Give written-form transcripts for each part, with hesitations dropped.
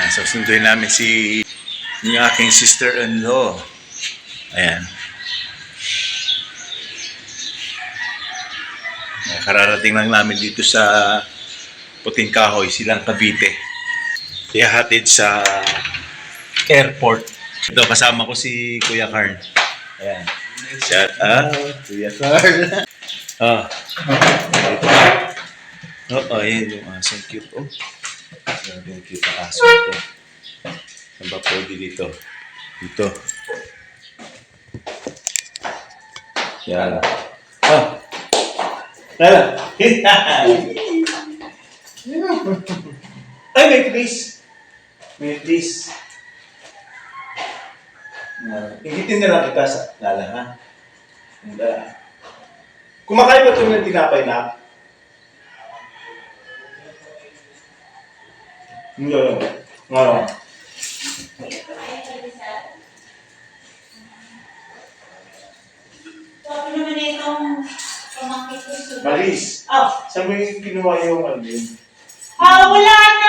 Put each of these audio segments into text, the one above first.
Susunduin namin yung aking sister-in-law. Ayan. Kararating lang namin dito sa Puting Kahoy, Silang Cavite. Ihahatid sa airport. Ito, kasama ko si Kuya Karn. Ayan. Shout out, Kuya Karn. Dito. Ayan yung asong cute. Grabe yung cute ang aso ito. Saan ba pwede dito? Dito. Yan. Tara. Ay, may please. May please. Ingitin na lang kita sa Lala, ha? Kumakain ba ito ng tinapay na? Hindi. Ano? Ako naman itong pamangkin ko. Maris, saan mo yung kinuha yung ano yun? Wala na!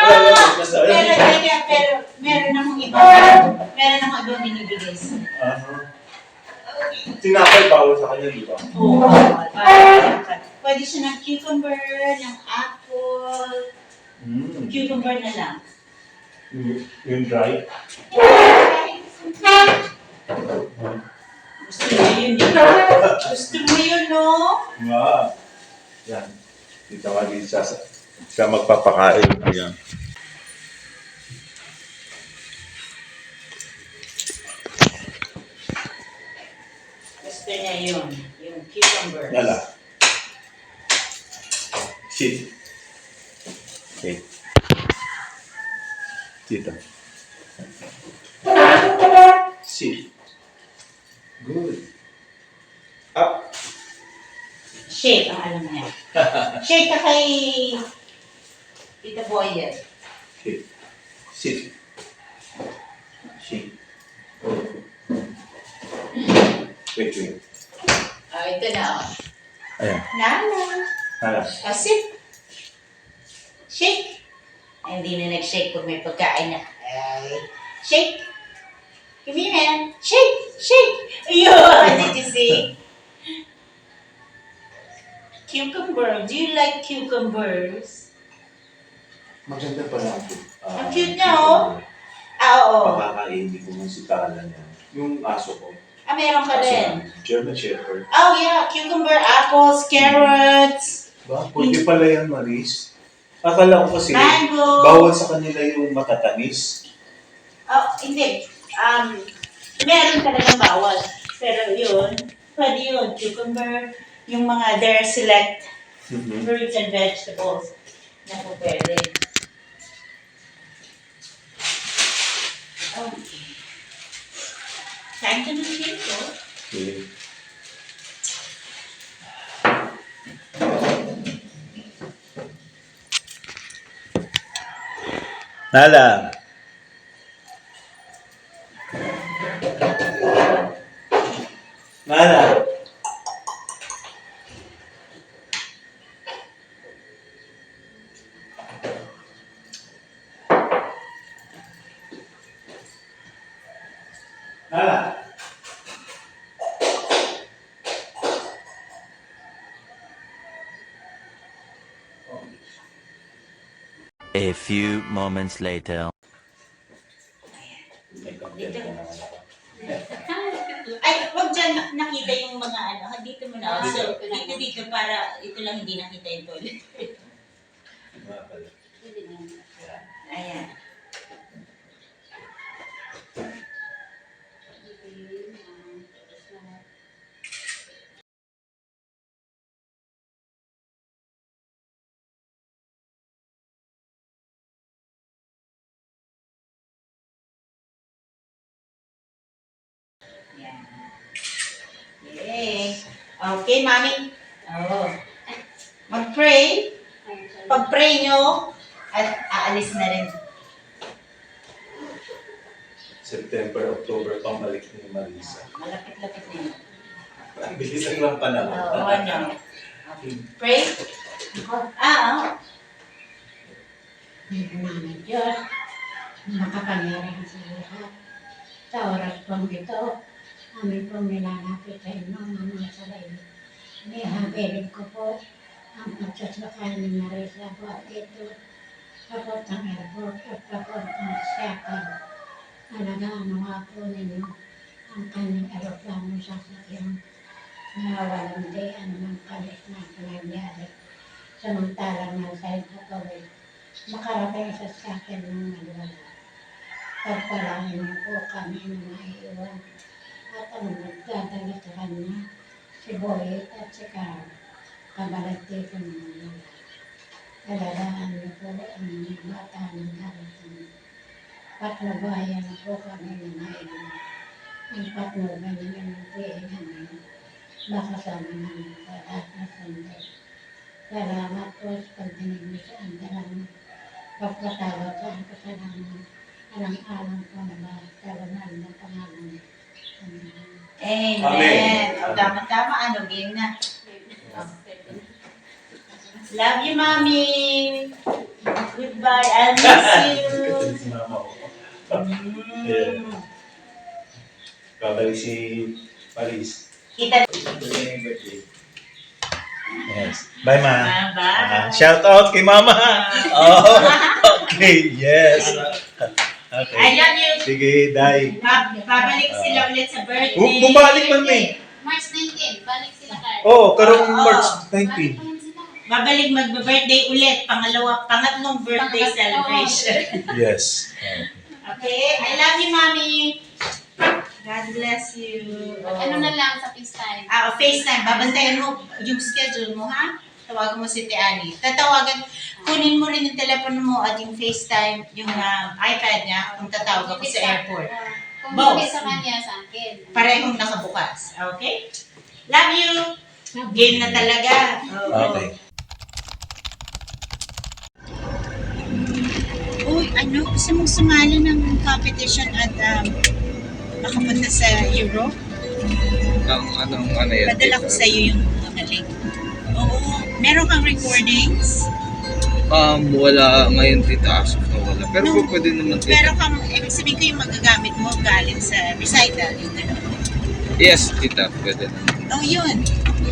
Basta, Pero meron akong iba. Meron akong ibang binibigay sa tinapay bawal sa kanya, di ba? Oo, bawal. Pwede siya ng cucumber, ng apple. Cucumber na lang. Yung dry? Gusto mo yun, di ba? Gusto mo yun, no? Yan. Dito ka din siya magpapakain. Ayan. Gusto niya yun, yung cucumber. Lala. Sit. Okay. Dito. Sit. Good. Up. Shake ang alam niya. Shake ka kay Tita Boyer. Sit. Sit. Sit. Wait. Ito na. Ayan. Nana. Lala. Sit. Shake. Ay, hindi na nag-shake pag may pagkain na. Ay. Shake. Give me a hand. Shake. Shake. Ayun. Did you see? Cucumber. Do you like cucumbers? Maganda pala ito. Ang cute niya, oh. Oo. Pakakainin ko ng sitala niya. Yung aso ko. Meron ka rin. German Shepherd. Oh, yeah. Cucumber, apples, carrots. Ba? Pwede pala yan, Maris. Akala ko kasi, Mango. bawal sa kanila yung matatamis. Oh, hindi. Meron talagang bawal. Pero yun, pwede yun. Cucumber, yung mga their select fruits and vegetables na po pwede. Okay. Time to machine ko. Okay. Nala. Nala. Nala. A few moments later. Ay, wag dyan nakita yung mga ano. Dito mo na. So, dito para ito lang hindi nakita yung toilet. Ayan. Yan. Yay. Okay, mami. Mag-pray. Pag-pray nyo, at aalis na rin. September, October, pambalik ni Marisa. Malapit-lapit na yun. Ang bilis lang panahon. Oo, ano. Pray. Diyos. makapangyarihan sa lahat. Sa oras pong ito, amin pong nilalapit sa inyo, mga salay. Nihabilin ko po ang pagsasakay ni Marisa po dito papuntang airport at papuntang Seattle. Alagaan nga po ninyo ang kanyang aeroplano sasakyan na walang di anumang kalis na nangyari. Samantalang nasa ito kawin, makarating sa Seattle ng malwala. Pagpalain niyo po kami na maiiwan at ang magdadala sa kanya, si Boy at si Carl, kabalat dito ng malwala. Alagaan niyo po ang mga bata ng darating. Patnubayan na po kami na maiiwan. Ang patnubayan niyo ng tiyan namin, makasama namin sa lahat na sandal. Salamat po sa pagdinig niyo sa andalang pagkatawad sa ang kasalanan. Alang-alang po na ba kalangan ng pangalan. Amen. Amen. Amen. O, tama-tama, game na. Love you, Mommy. Goodbye. I'll miss you. Si mama ko. Mm. Babalik si Paris. Kita. Yes. Bye, ma. Bye. Shout out kay mama. Oh, okay. Yes. I Okay. love you. Sige, Day. Babalik sila ulit sa birthday. Bumalik man, may. March 19, balik sila Carl. Oh, karong Oo. March Balik 19. pa yan sila. Babalik magbe-birthday ulit. Pangatlong birthday Pangatlo. celebration. Yes. Okay? I love you, Mommy. God bless you. Ano na lang sa FaceTime. FaceTime. Babantayan mo yung schedule mo, ha? Tawagan mo si Tiani. Kunin mo rin yung telepono mo at yung FaceTime, yung iPad niya, kung tatawag ako sa airport. Kung Both. hindi sa kanya, sa akin. Parehong nakabukas. Okay? Love you! Game na talaga. Oo. Okay. Uy, gusto mong sumali ng competition at makapunta sa Europe? Ano yan? Padala ko sa iyo yung mga link. Oo. Meron kang recordings? Wala ngayon tita, as of na wala. Pero No. po pwede naman tita. Meron kang, ibig sabihin ko yung magagamit mo galing sa recital. Yung gano'n. Yes, tita, pwede naman. Oh, yun.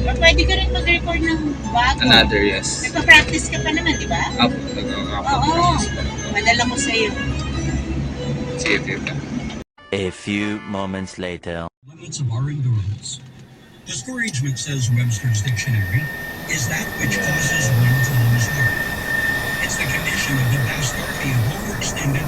Or pwede ka rin mag-record ng bago. Another yes. Nagpa-practice ka pa naman, di ba? Apo, Oo. nagkakapractice pa. Padala ko sa iyo. Sige, tita. A few moments later. Limits of our endurance. Discouragement, says Webster's Dictionary, is that which causes one to lose heart. It's the condition of the vast army of overextended,